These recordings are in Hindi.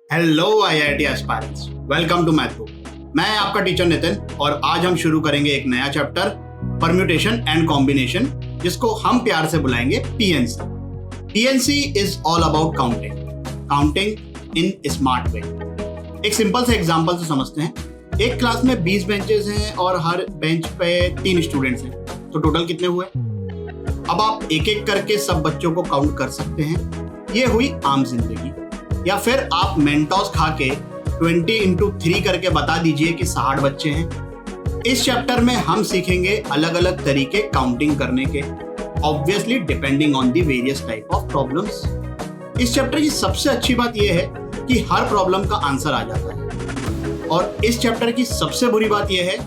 Hello IIT aspirants, welcome to math book. मैं आपका टीचर नितिन और आज हम शुरू करेंगे एक नया चैप्टर परम्यूटेशन एंड कॉम्बिनेशन, जिसको हम प्यार से बुलाएंगे PNC. PNC is all about counting in smart way. एक सिंपल से एग्जांपल से समझते हैं। एक क्लास में 20 बेंचेस हैं और हर बेंच पे 3 स्टूडेंट्स हैं, तो टोटल कितने हुए? अब आप एक एक करके सब बच्चों को काउंट कर सकते हैं। ये हुई आम जिंदगी। या फिर आप मेंटोस खा के 20 into 3 करके बता दीजिए कि 60 बच्चे हैं। इस चैप्टर में हम सीखेंगे अलग अलग तरीके काउंटिंग करने के, obviously depending on the various type of problems. इस चैप्टर की सबसे अच्छी बात यह है कि हर प्रॉब्लम का आंसर आ जाता है, और इस चैप्टर की सबसे बुरी बात यह है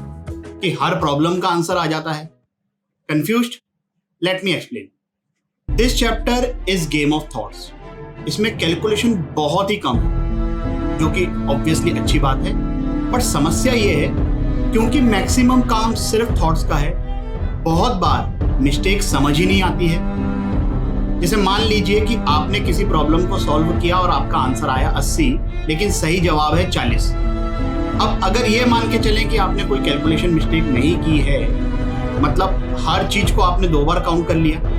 कि हर प्रॉब्लम का आंसर आ जाता है। Confused? Let me explain. This chapter is game of thoughts. इसमें कैलकुलेशन बहुत ही कम है, जो कि ऑब्वियसली अच्छी बात है, पर समस्या ये है क्योंकि मैक्सिमम काम सिर्फ थॉट्स का है, बहुत बार मिस्टेक समझ ही नहीं आती है। जैसे मान लीजिए कि आपने किसी प्रॉब्लम को सॉल्व किया और आपका आंसर आया 80, लेकिन सही जवाब है 40। अब अगर ये मान के चलें कि आपने कोई कैलकुलेशन मिस्टेक नहीं की है, मतलब हर चीज को आपने 2 बार काउंट कर लिया।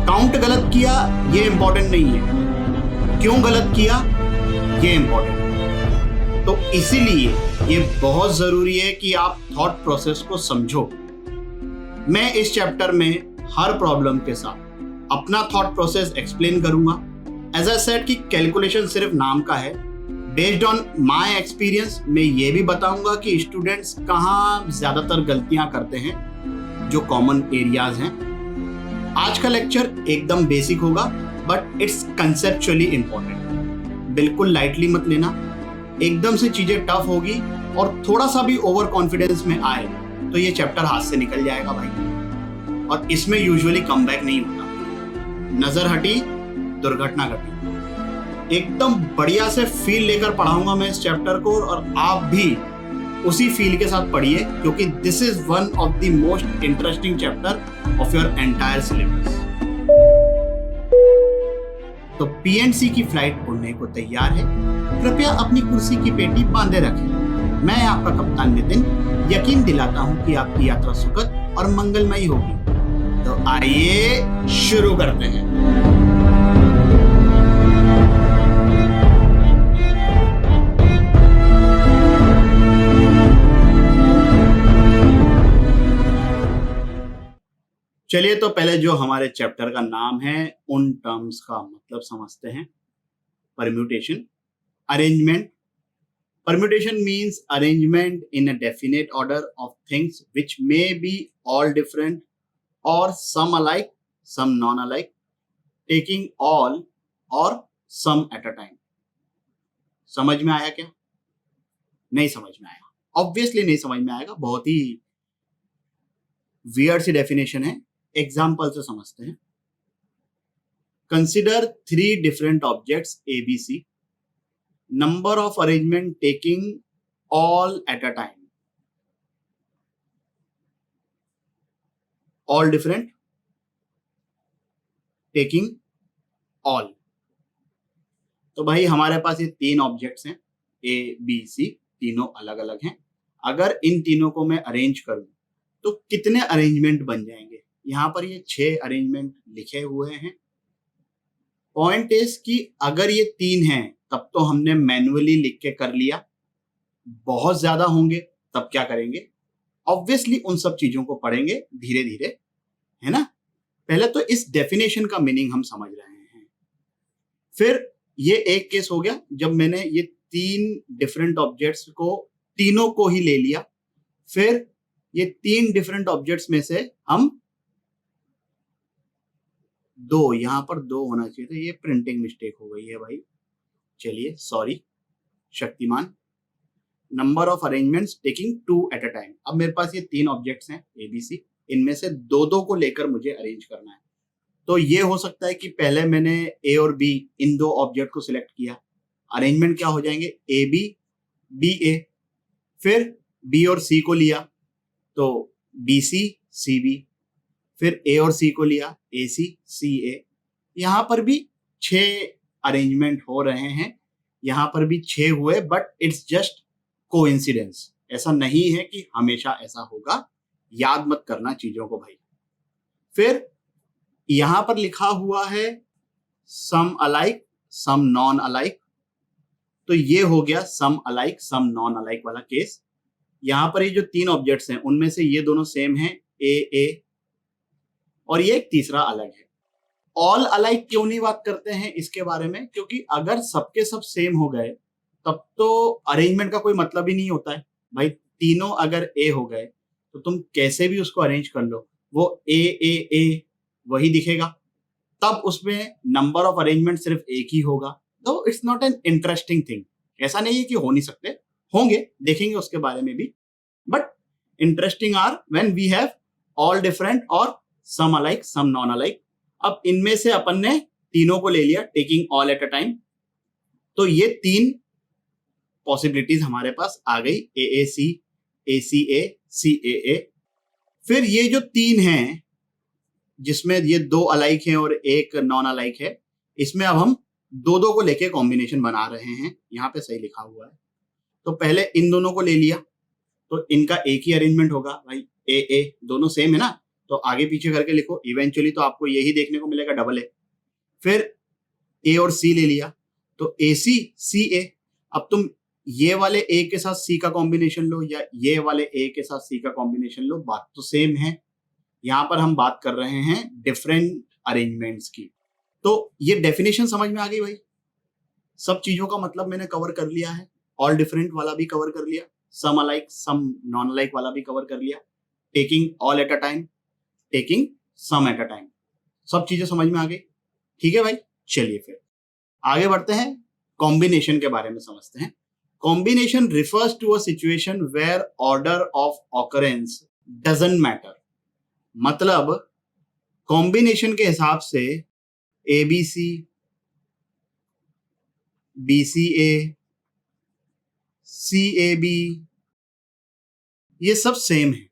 काउंट गलत किया ये इंपॉर्टेंट नहीं है, क्यों गलत किया ये इंपॉर्टेंट है। तो इसीलिए ये बहुत जरूरी है कि आप थॉट प्रोसेस को समझो। मैं इस चैप्टर में हर प्रॉब्लम के साथ अपना थॉट प्रोसेस एक्सप्लेन करूंगा। एज आई सेड कि कैलकुलेशन सिर्फ नाम का है। बेस्ड ऑन माय एक्सपीरियंस मैं ये भी बताऊंगा कि स्टूडेंट्स कहाँ ज्यादातर गलतियां करते हैं, जो कॉमन एरियाज हैं। आज का लेक्चर एकदम बेसिक होगा, बट इट्स कंसेप्चुअली इंपॉर्टेंट। बिल्कुल लाइटली मत लेना। एकदम से चीजें टफ होगी और थोड़ा सा भी ओवर कॉन्फिडेंस में आए तो ये चैप्टर हाथ से निकल जाएगा भाई, और इसमें यूजुअली कमबैक नहीं होता। नजर हटी दुर्घटना घटी। एकदम बढ़िया से फील लेकर पढ़ाऊंगा मैं इस चैप्टर को, और आप भी उसी फील के साथ पढ़िए, क्योंकि this is one of the most interesting chapter of your entire syllabus. तो पीएनसी की फ्लाइट उड़ने को तैयार है। कृपया अपनी कुर्सी की पेटी बांधे रखें। मैं आपका कप्तान नितिन यकीन दिलाता हूं कि आपकी यात्रा सुखद और मंगलमयी होगी। तो आइए शुरू करते हैं। चलिए, तो पहले जो हमारे चैप्टर का नाम है उन टर्म्स का मतलब समझते हैं। Permutation, arrangement. Permutation means arrangement in a definite order of things which may be all different और some alike some non alike, taking all और सम एट अ टाइम। समझ में आया क्या? नहीं समझ में आया? ऑब्वियसली नहीं समझ में आएगा, बहुत ही वियर्ड सी डेफिनेशन है। एग्जाम्पल से समझते हैं। Consider 3 different objects ABC, number of arrangement taking all at a time. All different, taking all. तो भाई हमारे पास ये 3 ऑब्जेक्ट्स हैं, ABC, तीनों अलग अलग हैं। अगर इन तीनों को मैं अरेंज करूं तो कितने अरेंजमेंट बन जाएंगे? यहां पर ये 6 अरेंजमेंट लिखे हुए हैं। पॉइंट इज कि अगर ये 3 हैं तब तो हमने मैन्युअली लिख के कर लिया। बहुत ज्यादा होंगे तब क्या करेंगे? ऑब्वियसली उन सब चीजों को पढ़ेंगे धीरे धीरे, है ना। पहले तो इस डेफिनेशन का मीनिंग हम समझ रहे हैं। फिर ये एक केस हो गया जब मैंने ये 3 डिफरेंट ऑब्जेक्ट्स को, तीनों को ही ले लिया। फिर ये 3 डिफरेंट ऑब्जेक्ट्स में से हम 2, यहां पर 2 होना चाहिए था, ये प्रिंटिंग मिस्टेक हो गई है भाई। चलिए sorry Shaktimaan. Number of arrangements taking 2 eight a time. अब मेरे पास ये 3 ऑब्जेक्ट्स हैं ABC, इनमें से 2-2 को लेकर मुझे अरेंज करना है। तो ये हो सकता है कि पहले मैंने A और B, इन 2 ऑब्जेक्ट को सिलेक्ट किया। अरेंजमेंट क्या हो जाएंगे? AB BA। फिर B और C को लिया तो BC CB। फिर A और C को लिया AC CA। यहां पर भी 6 अरेंजमेंट हो रहे हैं यहाँ पर भी 6 हुए, बट इट्स जस्ट कोइंसिडेंस। ऐसा नहीं है कि हमेशा ऐसा होगा, याद मत करना चीजों को भाई। फिर यहां पर लिखा हुआ है सम अलाइक सम नॉन अलाइक, तो ये हो गया सम अलाइक सम नॉन अलाइक वाला केस। यहां पर ये जो 3 ऑब्जेक्ट्स हैं उनमें से ये दोनों सेम हैं, ए, और ये एक तीसरा अलग है। ऑल अलाइक क्यों नहीं बात करते हैं इसके बारे में, क्योंकि अगर सबके सब सेम हो गए तब तो अरेंजमेंट का कोई मतलब ही नहीं होता है भाई। तीनों अगर ए हो गए तो तुम कैसे भी उसको अरेंज कर लो, वो ए वही दिखेगा, तब उसमें नंबर ऑफ अरेंजमेंट सिर्फ एक ही होगा। तो it's not an interesting thing. ऐसा नहीं है कि हो नहीं सकते, होंगे, देखेंगे उसके बारे में भी, but interesting are when we have all different और some alike some non alike. अब इनमें से अपन ने तीनों को ले लिया, taking all at a time, तो ये 3 पॉसिबिलिटीज हमारे पास आ गई, AAC, ACA, CAA। फिर ये जो 3 हैं जिसमें ये 2 अलाइक हैं और एक नॉन अलाइक है, इसमें अब हम दो को लेके कॉम्बिनेशन बना रहे हैं। यहाँ पे सही लिखा हुआ है। तो पहले इन दोनों को ले लिया, तो इनका एक ही अरेंजमेंट होगा भाई, ए दोनों सेम है ना, तो आगे पीछे करके लिखो, इवेंचुअली तो आपको यही देखने को मिलेगा, डबल ए। फिर ए और सी ले लिया, तो AC CA। अब तुम ये वाले ए के साथ सी का कॉम्बिनेशन लो या ये वाले ए के साथ सी का कॉम्बिनेशन लो, बात तो सेम है। यहां पर हम बात कर रहे हैं डिफरेंट अरेंजमेंट्स की। तो ये डेफिनेशन समझ में आ गई भाई। सब चीजों का मतलब मैंने कवर कर लिया है, ऑल डिफरेंट वाला भी कवर कर लिया, some alike some non alike वाला भी कवर कर लिया, taking all at a time, taking some at a time, सब चीजें समझ में आ गई। ठीक है भाई, चलिए फिर आगे बढ़ते हैं, कॉम्बिनेशन के बारे में समझते हैं। Combination refers to a situation where order of occurrence doesn't matter. मतलब कॉम्बिनेशन के हिसाब से ABC, BCA, CAB ये सब सेम है।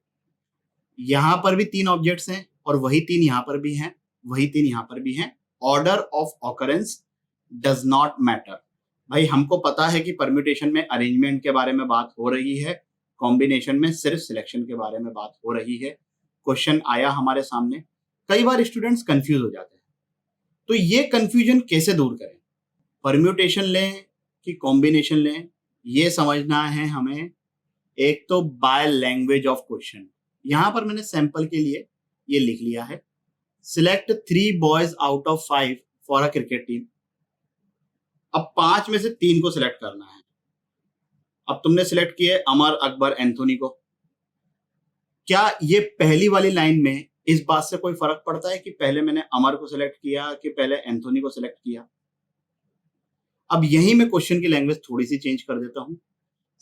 यहां पर भी 3 ऑब्जेक्ट्स हैं और वही 3 यहां पर भी हैं, वही 3 यहां पर भी हैं। Order of occurrence does not matter. भाई हमको पता है कि परम्यूटेशन में अरेंजमेंट के बारे में बात हो रही है, कॉम्बिनेशन में सिर्फ सिलेक्शन के बारे में बात हो रही है। क्वेश्चन आया हमारे सामने, कई बार स्टूडेंट्स कंफ्यूज हो जाते हैं, तो ये कंफ्यूजन कैसे दूर करें? परम्यूटेशन लें कि कॉम्बिनेशन लें, ये समझना है हमें। एक तो बाय लैंग्वेज ऑफ क्वेश्चन, यहां पर मैंने सैंपल के लिए ये लिख लिया है, select 3 boys out of 5 for a cricket team. अब 5 में से 3 को सिलेक्ट करना है। अब तुमने सिलेक्ट किए अमर, अकबर, एंथोनी को। क्या ये पहली वाली लाइन में इस बात से कोई फर्क पड़ता है कि पहले मैंने अमर को सिलेक्ट किया कि पहले एंथोनी को सिलेक्ट किया? अब यही मैं क्वेश्चन की लैंग्वेज थोड़ी सी चेंज कर देता हूं।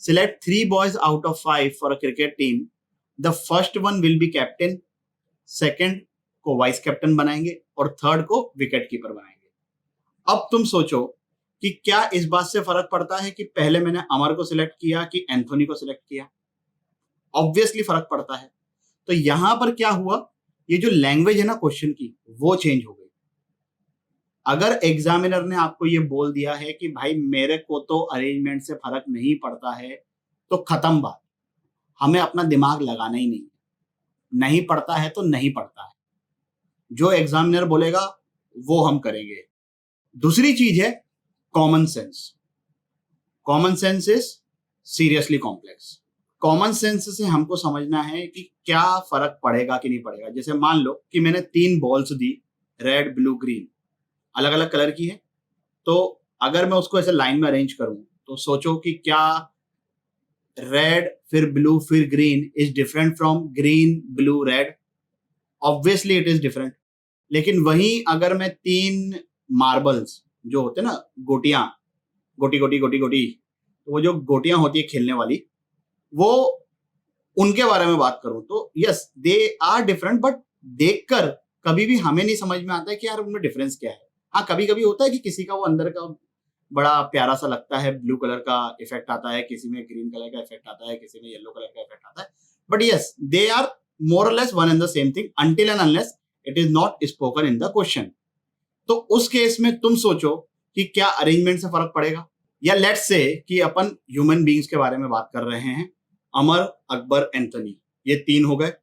Select 3 boys out of 5 for a cricket team, the first one will be captain, second को वाइस कैप्टन बनाएंगे और थर्ड को विकेट कीपर बनाएंगे। अब तुम सोचो कि क्या इस बात से फर्क पड़ता है कि पहले मैंने अमर को सिलेक्ट किया कि एंथोनी को सिलेक्ट किया? ऑब्वियसली फर्क पड़ता है। तो यहां पर क्या हुआ, ये जो लैंग्वेज है ना क्वेश्चन की, वो चेंज हो गई। अगर एग्जामिनर ने आपको ये बोल दिया है कि भाई मेरे को तो अरेंजमेंट से फर्क नहीं पड़ता है, तो खत्म बात, हमें अपना दिमाग लगाना ही नहीं, नहीं पड़ता है तो नहीं पड़ता है, जो एग्जामिनर बोलेगा वो हम करेंगे। दूसरी चीज है common sense. Common sense is seriously complex. Common sense से हमको समझना है कि क्या फर्क पड़ेगा कि नहीं पड़ेगा। जैसे मान लो कि मैंने 3 बॉल्स दी, रेड, ब्लू, ग्रीन, अलग अलग कलर की है, तो अगर मैं उसको ऐसे लाइन में अरेंज करूं तो सोचो कि क्या रेड फिर ब्लू फिर green is different from green blue red? Obviously it is different. लेकिन वहीं अगर मैं 3 मार्बल्स जो होते हैं ना, गोटियां, गोटी गोटी गोटी गोटी, तो वो जो गोटियां होती है खेलने वाली, वो उनके बारे में बात करूं तो yes they are different, but देखकर कभी भी हमें नहीं समझ में आता है कि यार उनमें डिफरेंस क्या है। हाँ, कभी कभी होता है कि किसी का वो अंदर का बड़ा प्यारा सा लगता है, ब्लू कलर का इफेक्ट आता है, किसी में ग्रीन कलर का इफेक्ट आता है, किसी में येलो कलर का इफेक्ट आता है, but yes they are more और less one and the same thing until and unless it is not spoken in the question. तो उस केस में तुम सोचो कि क्या अरेंजमेंट से फर्क पड़ेगा? या लेट्स से कि अपन ह्यूमन बीइंग्स के बारे में बात कर रहे हैं, अमर, अकबर, एंथनी, ये 3 हो गए।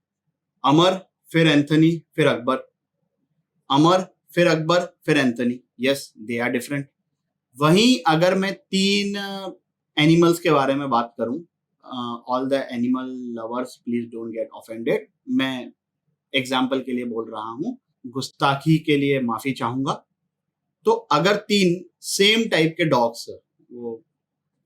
अमर, फिर एंथनी, फिर अकबर, अमर, फिर अकबर, फिर Anthony. Yes, they are different. वहीं अगर मैं 3 एनिमल्स के बारे में बात करूं, all the animal lovers please don't get offended, मैं एग्जाम्पल के लिए बोल रहा हूं, गुस्ताखी के लिए माफी चाहूंगा। तो अगर 3 सेम टाइप के डॉग्स, वो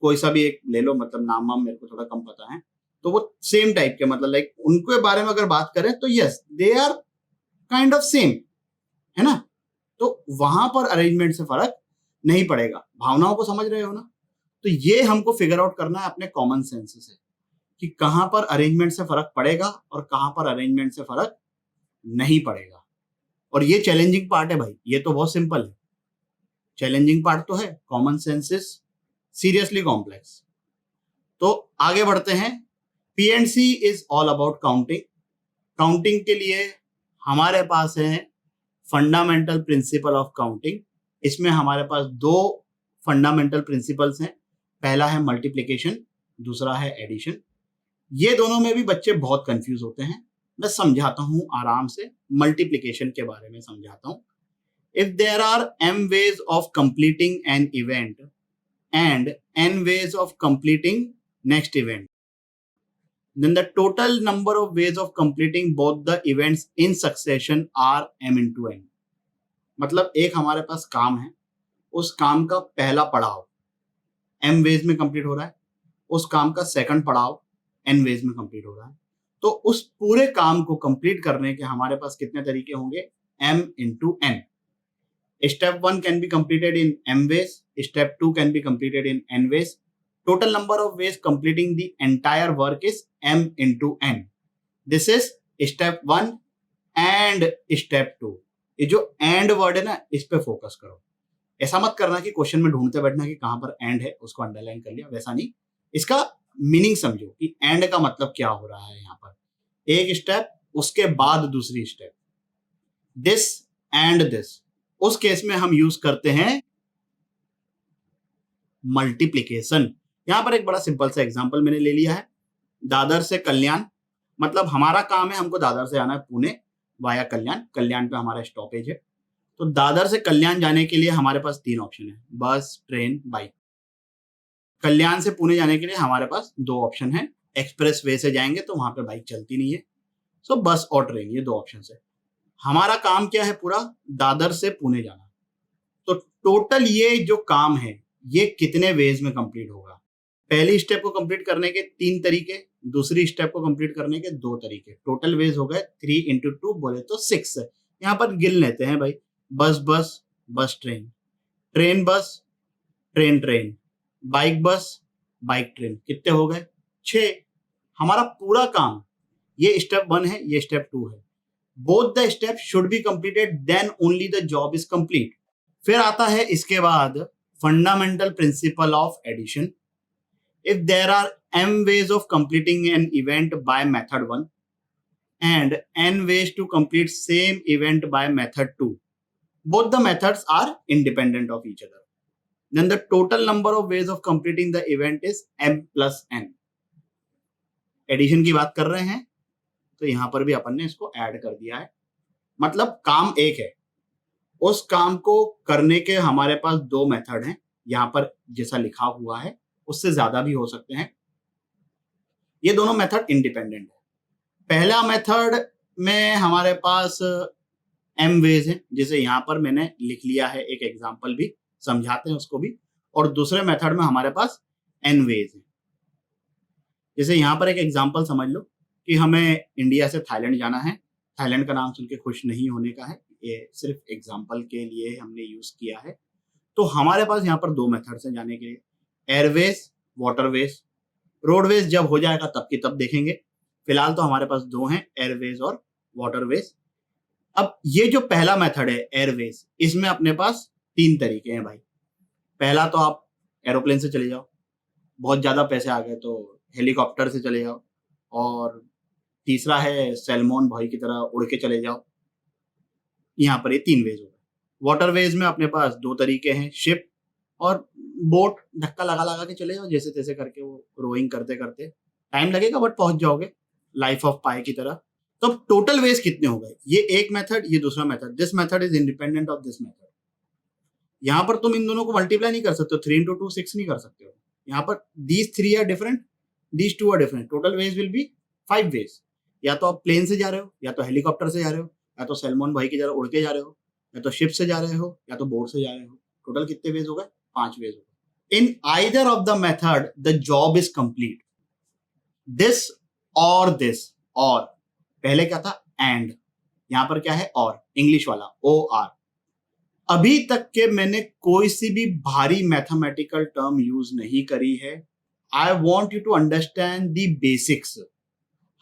कोई सा भी एक ले लो, मतलब नाम वाम मेरे को थोड़ा कम पता है, तो वो सेम टाइप के, मतलब लाइक उनके बारे में अगर बात करें तो yes they are kind of same, है ना। तो वहां पर अरेंजमेंट से फर्क नहीं पड़ेगा। भावनाओं को समझ रहे हो ना। तो ये हमको फिगर आउट करना है अपने कॉमन सेंस से कि कहां पर अरेंजमेंट से फर्क पड़ेगा और कहां पर अरेंजमेंट से फर्क नहीं पड़ेगा। और ये चैलेंजिंग पार्ट है भाई, ये तो बहुत सिंपल है, चैलेंजिंग पार्ट तो है, common sense is seriously complex. तो आगे बढ़ते हैं। PNC is all about counting. Counting के लिए हमारे पास है फंडामेंटल प्रिंसिपल ऑफ काउंटिंग। इसमें हमारे पास 2 फंडामेंटल प्रिंसिपल्स हैं, पहला है मल्टीप्लिकेशन, दूसरा है एडिशन। ये दोनों में भी बच्चे बहुत कंफ्यूज होते हैं, मैं समझाता हूं आराम से, मल्टीप्लिकेशन के बारे में समझाता हूं। If there are m ways of completing an event and n ways of completing next event, then the total number of ways of completing both the events in succession are m into n। मतलब एक हमारे पास काम है, उस काम का पहला पड़ाव m वेज में कंप्लीट हो रहा है, उस काम का सेकंड पड़ाव n वेज में कंप्लीट हो रहा है। तो उस पूरे काम को कंप्लीट करने के हमारे पास कितने तरीके होंगे, m into n। Step 1 can be completed in m ways, step 2 can be completed in n ways, total number of ways completing the entire work is m into n। This is step 1 and step 2। ये जो एंड वर्ड है ना, इस पे फोकस करो। ऐसा मत करना कि क्वेश्चन में ढूंढते बैठना कि कहां पर एंड है, उसको अंडरलाइन कर लिया, वैसा नहीं। इसका मीनिंग समझो कि एंड का मतलब क्या हो रहा है। यहाँ पर एक स्टेप, उसके बाद दूसरी स्टेप, दिस एंड दिस, उस केस में हम यूज करते हैं मल्टीप्लिकेशन। यहां पर एक बड़ा सिंपल सा एग्जांपल मैंने ले लिया है, दादर से कल्याण। मतलब हमारा काम है, हमको दादर से आना है पुणे वाया कल्याण, कल्याण पे हमारा स्टॉपेज है। तो दादर से कल्याण जाने के लिए हमारे पास 3 ऑप्शन है, बस, ट्रेन, बाइक। कल्याण से पुणे जाने के लिए हमारे पास 2 ऑप्शन है, एक्सप्रेस वे से जाएंगे तो वहां पे बाइक चलती नहीं है, सो बस और ट्रेन, ये 2 ऑप्शन है। हमारा काम क्या है, पूरा दादर से पुणे जाना। तो टोटल ये जो काम है ये कितने वेज में कंप्लीट होगा। पहली स्टेप को कंप्लीट करने के 3 तरीके, दूसरी स्टेप को कंप्लीट करने के 2 तरीके, टोटल वेज हो गए 3 into 2 बोले तो 6। यहाँ पर गिन लेते हैं भाई, बस बस, bus train, train bus, train train, bike बस, बाइक ट्रेन, कितने हो गए 6। हमारा पूरा काम, ये स्टेप 1 है, ये स्टेप 2 है। Both the step should be completed, then only the job is complete. फिर आता है इसके बाद fundamental principle of addition. If there are m ways of completing an event by method 1 and n ways to complete same event by method 2, both the methods are independent of each other, then the total number of ways of completing the event is m plus n। Addition की बात कर रहे हैं तो यहां पर भी अपन ने इसको ऐड कर दिया है। मतलब काम एक है, उस काम को करने के हमारे पास 2 मेथड हैं, यहां पर जैसा लिखा हुआ है, उससे ज्यादा भी हो सकते हैं। ये दोनों मेथड इंडिपेंडेंट है। पहला मेथड में हमारे पास m वेज है, जैसे यहां पर मैंने लिख लिया है, एक एग्जांपल भी समझाते हैं उसको भी। और दूसरे मेथड में हमारे पास n वेज है। जैसे यहां पर एक एग्जांपल समझ लो कि हमें इंडिया से थाईलैंड जाना है। थाईलैंड का नाम सुन के खुश नहीं होने का है, ये सिर्फ एग्जांपल के लिए हमने यूज किया है। तो हमारे पास यहाँ पर 2 मेथड्स हैं जाने के लिए, एयरवेज, वाटरवेज। रोडवेज जब हो जाएगा तब की तब देखेंगे, फिलहाल तो हमारे पास 2 हैं, एयरवेज और वाटरवेज। अब ये जो पहला मेथड है एयरवेज, इसमें अपने पास 3 तरीके हैं भाई। पहला तो आप एरोप्लेन से चले जाओ, बहुत ज्यादा पैसे आ गए तो हेलीकॉप्टर से चले जाओ, और तीसरा है सैलमोन भाई की तरह उड़ के चले जाओ। यहाँ पर ये 3 वेज हो गए। वाटरवेज में अपने पास 2 तरीके हैं, शिप और बोट धक्का लगा लगा के चले जाओ, जैसे तैसे करके वो रोइंग करते करते टाइम लगेगा बट पहुंच जाओगे लाइफ ऑफ पाई की तरह। तो टोटल वेज कितने हो गए, ये एक मेथड, ये दूसरा method, this method is independent of this method. यहाँ पर तुम इन दोनों को मल्टीप्लाई नहीं कर सकते हो, 3 into 2 6 नहीं कर सकते हो। यहाँ पर these 3 are different, these 2 are different, total ways will be 5 ways. या तो आप प्लेन से जा रहे हो, या तो हेलीकॉप्टर से जा रहे हो, या तो सैलमोन भाई की तरह उड़ के जा रहे हो, या तो शिप से जा रहे हो, या तो बोट से जा रहे हो। टोटल कितने वेज हो गए, 5 वेज हो गए। In either of the method the job is complete, this और दिस, और पहले क्या था एंड, यहां पर क्या है और, इंग्लिश वाला OR। अभी तक के मैंने कोई सी भी भारी मैथमेटिकल टर्म यूज नहीं करी है। I want you to understand the basics.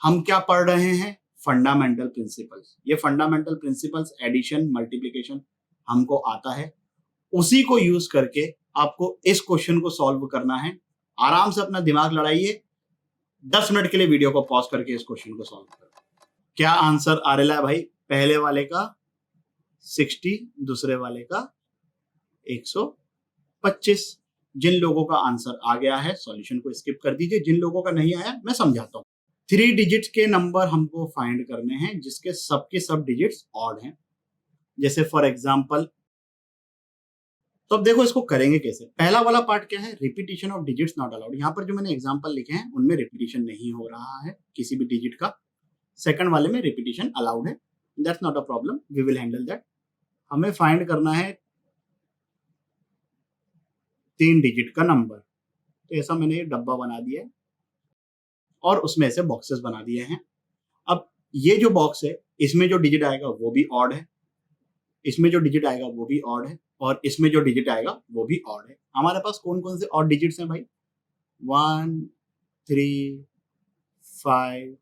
हम क्या पढ़ रहे हैं, फंडामेंटल प्रिंसिपल्स। ये फंडामेंटल प्रिंसिपल्स एडिशन मल्टीप्लिकेशन हमको आता है, उसी को यूज करके आपको इस क्वेश्चन को सॉल्व करना है। आराम से अपना दिमाग लड़ाइए, 10 मिनट के लिए वीडियो को पॉज करके इस क्वेश्चन को सॉल्व करो। क्या आंसर आ रहा है भाई, पहले वाले का 60, दूसरे वाले का 125। जिन लोगों का आंसर आ गया है सॉल्यूशन को स्किप कर दीजिए, जिन लोगों का नहीं आया मैं समझाता हूं। 3 डिजिट्स के नंबर हमको फाइंड करने हैं जिसके सबके सब डिजिट्स ऑड हैं। जैसे फॉर एग्जांपल, तो अब देखो इसको करेंगे कैसे। पहला वाला पार्ट क्या है, repetition of digits not allowed. यहाँ पर जो मैंने एग्जांपल लिखे हैं उनमें रिपीटिशन नहीं हो रहा है किसी भी डिजिट का। सेकंड वाले में रिपीटिशन अलाउड है, that's not a problem, we will handle that. हमें फाइंड करना है 3 डिजिट का नंबर। तो ऐसा मैंने ये डब्बा बना दिया है और उसमें ऐसे बॉक्सेस बना दिए हैं। अब ये जो बॉक्स है इसमें जो डिजिट आएगा वो भी ऑड है, इसमें जो डिजिट आएगा वो भी ऑड है, और इसमें जो डिजिट आएगा वो भी ऑड है। हमारे पास कौन कौन से ऑड डिजिट्स हैं भाई, 1 3 5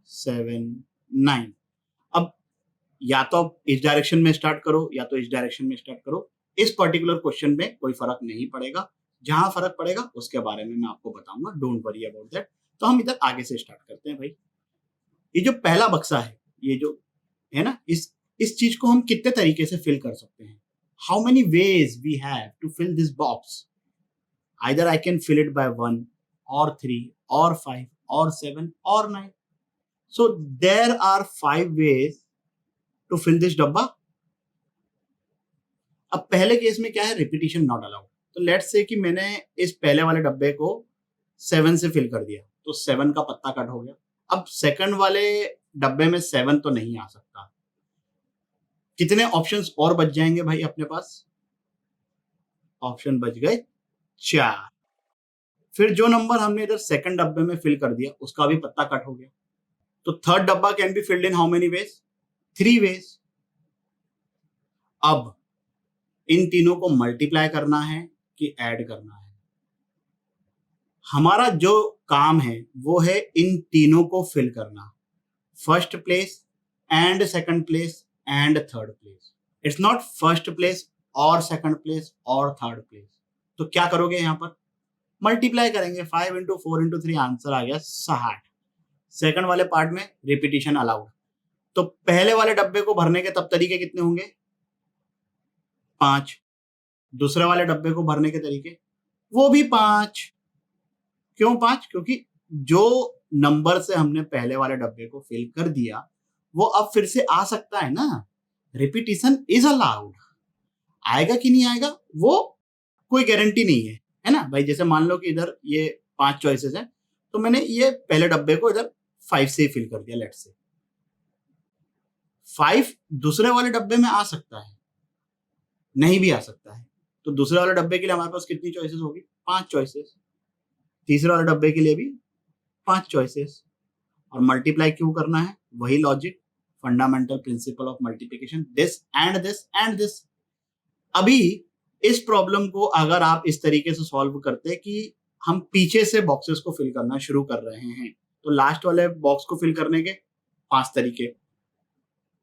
7 9। अब या तो आप इस डायरेक्शन में स्टार्ट करो या तो इस डायरेक्शन में स्टार्ट करो, इस पर्टिकुलर क्वेश्चन में कोई फर्क नहीं पड़ेगा। जहां फर्क पड़ेगा उसके बारे में मैं आपको बताऊंगा, डोंट वरी अबाउट दैट। तो हम इधर आगे से स्टार्ट करते हैं भाई। ये जो पहला बक्सा है, ये जो है ना, इस चीज को हम कितने तरीके से फिल कर सकते हैं, how many ways we have to fill this box. Either I can fill it by 1 और 3 और 5 और 7 और 9। So there are 5 ways to fill this डब्बा। अब पहले केस में क्या है, रिपीटिशन नॉट अलाउड। तो लेट्स से कि मैंने इस पहले वाले डब्बे को 7 से फिल कर दिया, तो 7 का पत्ता कट हो गया। अब सेकंड वाले डब्बे में 7 तो नहीं आ सकता। कितने ऑप्शंस और बच जाएंगे भाई अपने पास, ऑप्शन बच गए 4। फिर जो नंबर हमने इधर सेकंड डब्बे में फिल कर दिया उसका भी पत्ता कट हो गया। तो थर्ड डब्बा can be filled in how many ways, 3 ways. अब इन तीनों को मल्टीप्लाई करना है कि ऐड करना है। हमारा जो काम है वो है इन तीनों को फिल करना, first place and second place and third place. It's not first place और सेकंड प्लेस और थर्ड प्लेस। तो क्या करोगे, यहां पर मल्टीप्लाई करेंगे, 5 into 4 into 3, आंसर आ गया 60। सेकंड वाले पार्ट में रिपीटिशन अलाउड। तो पहले वाले डब्बे को भरने के तब तरीके कितने होंगे, 5। दूसरे वाले डब्बे को भरने के तरीके वो भी 5। क्यों 5? क्योंकि जो नंबर से हमने पहले वाले डब्बे को फिल कर दिया वो अब फिर से आ सकता है ना, रिपीटिशन इज अलाउड। आएगा कि नहीं आएगा वो कोई गारंटी नहीं है ना भाई। जैसे मान लो कि इधर ये 5 चॉइसेस हैं, तो मैंने ये पहले डब्बे को इधर 5 से ही फिल कर दिया, लेट्स से 5 दूसरे वाले डब्बे में आ सकता है, नहीं भी आ सकता है। तो दूसरे वाले डब्बे के लिए हमारे पास कितनी चॉइसेस होगी, 5 चॉइसेस। तीसरे वाले डब्बे के लिए भी 5 चॉइसेस। और मल्टीप्लाई क्यों करना है, वही logic, fundamental principle of multiplication, this and this and this. अभी इस प्रॉब्लम को अगर आप इस तरीके से सॉल्व करते कि हम पीछे से बॉक्सेस को फिल करना शुरू कर रहे हैं, तो लास्ट वाले बॉक्स को फिल करने के 5 तरीके,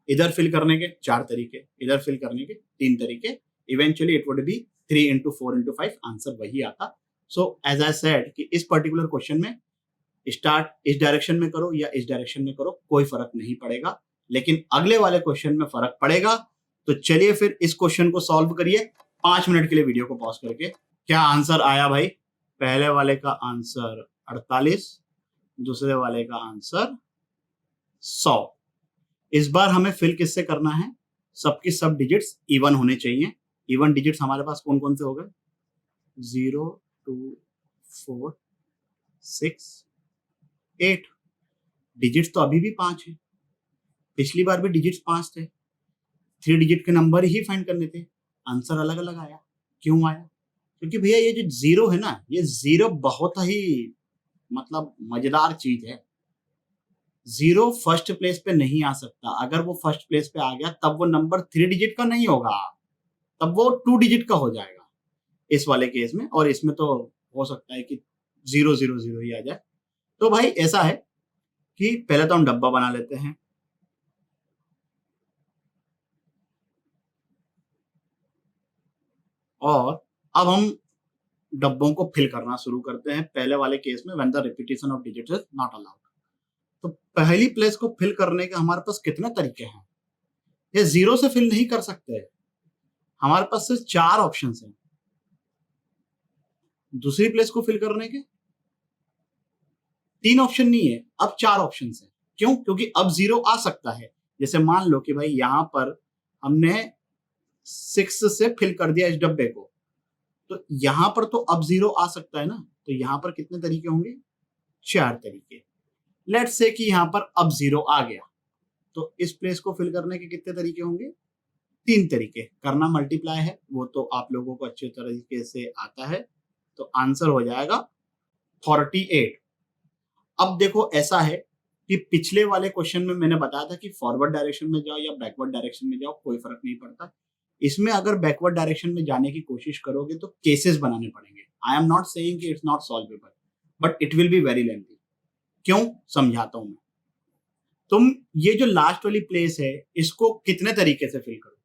इधर फिल करने के 4 तरीके, इधर फिल करने के 3 तरीके, eventually it would be 3 into 4 into 5, answer वही आता। सो एज आई सेड कि इस पर्टिकुलर क्वेश्चन में स्टार्ट इस डायरेक्शन में करो या इस डायरेक्शन में करो, कोई फर्क नहीं पड़ेगा, लेकिन अगले वाले क्वेश्चन में फर्क पड़ेगा। तो चलिए फिर इस क्वेश्चन को सॉल्व करिए, 5 मिनट के लिए वीडियो को पॉज करके क्या आंसर आया भाई? पहले वाले का आंसर 48, दूसरे वाले का आंसर 100। इस बार हमें फिल किससे करना है? सबकी सब डिजिट्स इवन होने चाहिए। इवन डिजिट्स हमारे पास कौन कौन से हो गए? 0, 2, 4, 6, 8। डिजिट्स तो अभी भी 5 है। पिछली बार भी डिजिट्स 5 थे। 3 डिजिट के नंबर ही फाइंड करने थे। आंसर अलग अलग आया। क्यों आया? क्योंकि भैया ये जो जीरो है ना, ये जीरो बहुत ही मतलब मजेदार चीज है। जीरो फर्स्ट प्लेस पे नहीं आ सकता। अगर वो फर्स्ट प्लेस पे आ गया तब वो नंबर 3 डिजिट का नहीं होगा, तब वो 2 डिजिट का हो जाएगा इस वाले केस में। और इसमें तो हो सकता है कि 000 ही आ जाए। तो भाई ऐसा है कि पहले तो हम डब्बा बना लेते हैं। और अब हम डब्बों को फिल करना शुरू करते हैं। पहले वाले केस में when the repetition of digits is not allowed. तो पहली प्लेस को फिल करने के हमारे पास कितने तरीके हैं? ये जीरो से फिल नहीं कर सकते। हमारे पास सिर्फ 4 ऑप्शन हैं। दूसरी प्लेस को फिल करने के 3 ऑप्शन नहीं है, अब 4 ऑप्शन हैं। क्यों? क्योंकि अब जीरो आ सकता है। जैसे मान लो कि भाई यहां पर हमने 6 से फिल कर दिया इस डब्बे को, तो यहां पर तो अब जीरो आ सकता है ना। तो यहां पर कितने तरीके होंगे? 4 तरीके। लेट्स से कि यहां पर अब जीरो आ गया, तो इस प्लेस को फिल करने के कितने तरीके होंगे? 3 तरीके। करना मल्टीप्लाई है, वो तो आप लोगों को अच्छे तरीके से आता है। तो आंसर हो जाएगा 48। अब देखो ऐसा है कि पिछले वाले क्वेश्चन में मैंने बताया था कि फॉरवर्ड डायरेक्शन में जाओ या बैकवर्ड डायरेक्शन में जाओ, कोई फर्क नहीं पड़ता। इसमें अगर बैकवर्ड डायरेक्शन में जाने की कोशिश करोगे तो केसेस बनाने पड़ेंगे। आई एम नॉट सेइंग कि it's not solvable, but it will be very lengthy. क्यों? समझाता हूं मैं। तुम ये जो लास्ट वाली प्लेस है, इसको कितने तरीके से फिल करोगे?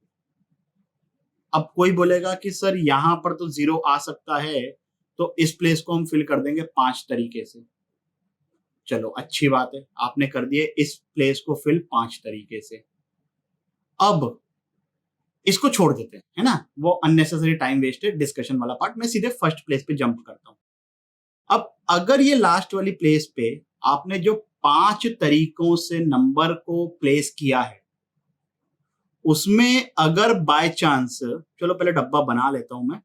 अब कोई बोलेगा कि सर यहां पर तो जीरो आ सकता है, तो इस प्लेस को हम फिल कर देंगे 5 तरीके से। चलो अच्छी बात है, आपने कर दिए इस प्लेस को फिल 5 तरीके से। अब इसको छोड़ देते हैं, है ना, वो अननेसेसरी टाइम वेस्ट है डिस्कशन वाला पार्ट। मैं सीधे फर्स्ट प्लेस पे जंप करता हूं। अब अगर ये लास्ट वाली प्लेस पे आपने जो 5 तरीकों से नंबर को प्लेस किया है, उसमें अगर बाय चांस, चलो पहले डब्बा बना लेता हूं मैं।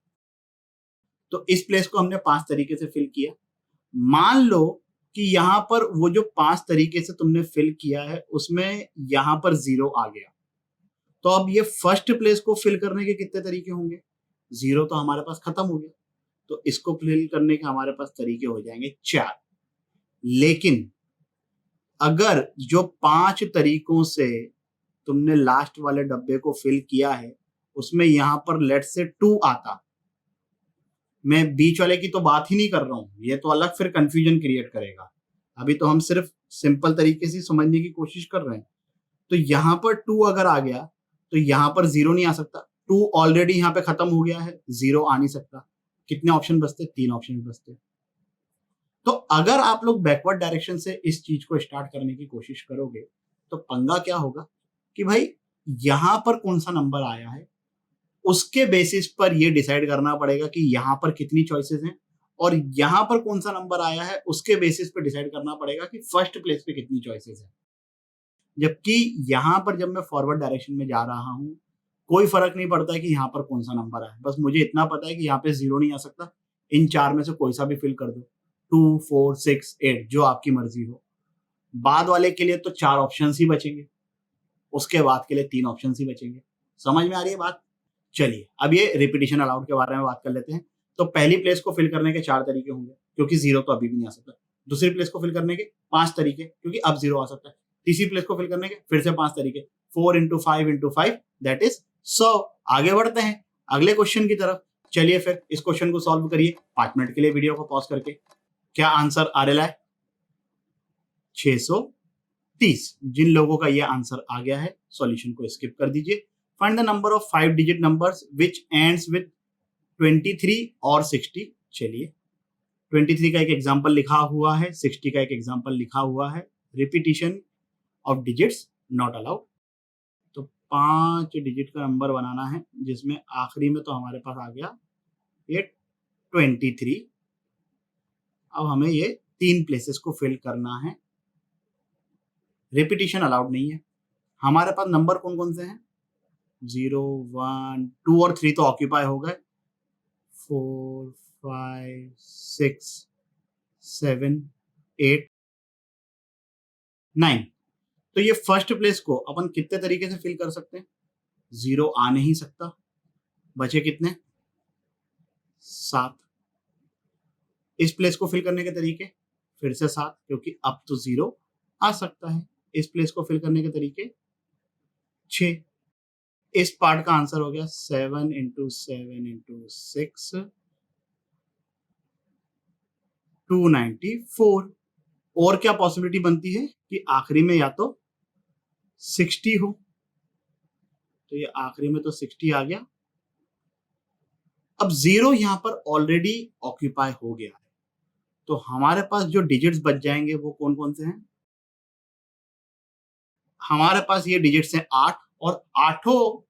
तो इस प्लेस को हमने 5 तरीके से फिल किया। मान लो कि यहां पर वो जो 5 तरीके से तुमने फिल किया है उसमें यहां पर जीरो आ गया, तो अब ये फर्स्ट प्लेस को फिल करने के कितने तरीके होंगे? जीरो तो हमारे पास खत्म हो गया, तो इसको फिल करने के हमारे पास तरीके हो जाएंगे 4। लेकिन अगर जो 5 तरीकों से तुमने लास्ट वाले डब्बे को फिल किया है उसमें यहां पर लेट से 2 आता, मैं बीच वाले की तो बात ही नहीं कर रहा हूं, ये तो अलग फिर कंफ्यूजन क्रिएट करेगा। अभी तो हम सिर्फ सिंपल तरीके से समझने की कोशिश कर रहे हैं। तो यहां पर 2 अगर आ गया तो यहां पर जीरो नहीं आ सकता। 2 ऑलरेडी यहां पे खत्म हो गया है, जीरो आ नहीं सकता। कितने ऑप्शन बचते? 3 ऑप्शन बचते। तो अगर आप लोग बैकवर्ड डायरेक्शन से इस चीज को स्टार्ट करने की कोशिश करोगे तो पंगा क्या होगा कि भाई यहां पर कौन सा नंबर आया है, उसके बेसिस पर ये डिसाइड करना पड़ेगा कि यहां पर कितनी चॉइसेस हैं, और यहां पर कौन सा नंबर आया है उसके बेसिस पर डिसाइड करना पड़ेगा कि फर्स्ट प्लेस पे कितनी चॉइसेस हैं। जबकि यहां पर जब मैं फॉरवर्ड डायरेक्शन में जा रहा हूं, कोई फर्क नहीं पड़ता है कि यहां पर कौन सा नंबर आया, बस मुझे इतना पता है कि यहाँ पे जीरो नहीं आ सकता। इन 4 में से कोई सा भी फिल कर दो, 2, 4, 6, 8, जो आपकी मर्जी हो। बाद वाले के लिए तो 4 ऑप्शन ही बचेंगे, उसके बाद के लिए 3 ऑप्शन ही बचेंगे। समझ में आ रही है बात? चलिए अब ये रिपीटिशन अलाउड के बारे में बात कर लेते हैं। तो पहली प्लेस को फिल करने के 4 तरीके होंगे, क्योंकि जीरो तो अभी भी नहीं आ सकता। दूसरी प्लेस को फिल करने के 5 तरीके, क्योंकि अब जीरो आ सकता है। तीसरी प्लेस को फिल करने के फिर से 5 तरीके, 4 इंटू 5 इंटू 5 दैट इज 100। आगे बढ़ते हैं अगले क्वेश्चन की तरफ। चलिए फिर इस क्वेश्चन को सॉल्व करिए 5 मिनट के लिए वीडियो को पॉज करके। क्या आंसर आ रहा है? 630। जिन लोगों का ये आंसर आ गया है सॉल्यूशन को स्किप कर दीजिए। Find the number of 5 digit numbers which ends with 23 और 60। चलिए 23 का एक एग्जांपल लिखा हुआ है, 60 का एक एग्जांपल लिखा हुआ है। Repetition of digits not allowed. तो 5 डिजिट का नंबर बनाना है जिसमें आखिरी में तो हमारे पास आ गया 8। 23। अब हमें ये 3 प्लेसेस को फिल करना है। रिपीटिशन अलाउड नहीं है। हमारे पास नंबर कौन कौन से हैं? 0, 1, 2 और 3 तो ऑक्यूपाई हो गए। 4, 5, 6, 7, 8, 9। तो ये फर्स्ट प्लेस को अपन कितने तरीके से फिल कर सकते हैं? 0 आ नहीं सकता, बचे कितने? 7। इस प्लेस को फिल करने के तरीके फिर से 7, क्योंकि अब तो 0 आ सकता है। इस प्लेस को फिल करने के तरीके 6। इस पार्ट का आंसर हो गया 7 × 7 × 6 294। और क्या पॉसिबिलिटी बनती है कि आखिरी में या तो 60 हो, तो ये आखिरी में तो 60 आ गया। अब 0 यहां पर ऑलरेडी ऑक्यूपाई हो गया है, तो हमारे पास जो डिजिट्स बच जाएंगे वो कौन कौन से हैं? हमारे पास ये डिजिट्स हैं 8, और 8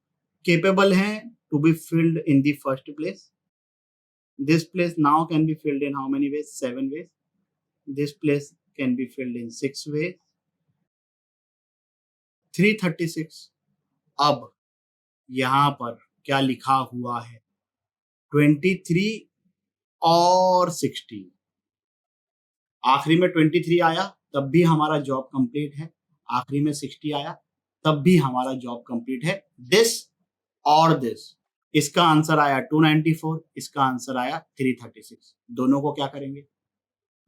केपेबल हैं to be filled in the first place. This place now can be filled in how many ways? 7 ways. This place can be filled in 6 ways. 336। अब यहां पर क्या लिखा हुआ है? 23 और 60। आखिरी में 23 आया तब भी हमारा जॉब कंप्लीट है, आखिरी में 60 आया तब भी हमारा जॉब कंप्लीट है। दिस और दिस, इसका आंसर आया 294, इसका आंसर आया 336। दोनों को क्या करेंगे?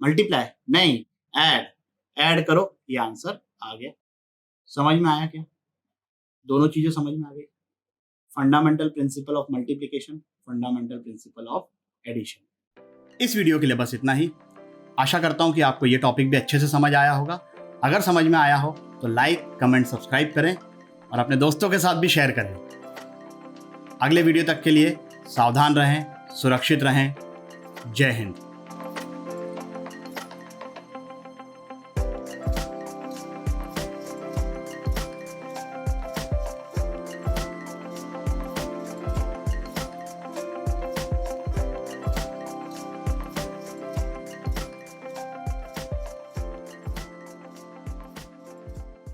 मल्टीप्लाई नहीं, ऐड करो, ये आंसर आ गया। समझ में आया क्या? दोनों चीजें समझ में आ गई। Fundamental principle of multiplication, fundamental principle of addition. इस वीडियो के लिए बस इतना ही। आशा करता हूं कि आपको ये टॉपिक भी अच्छे से समझ आया होगा। अगर समझ में आया हो तो लाइक, कमेंट, सब्सक्राइब करें और अपने दोस्तों के साथ भी शेयर करें। अगले वीडियो तक के लिए सावधान रहें, सुरक्षित रहें। जय हिंद।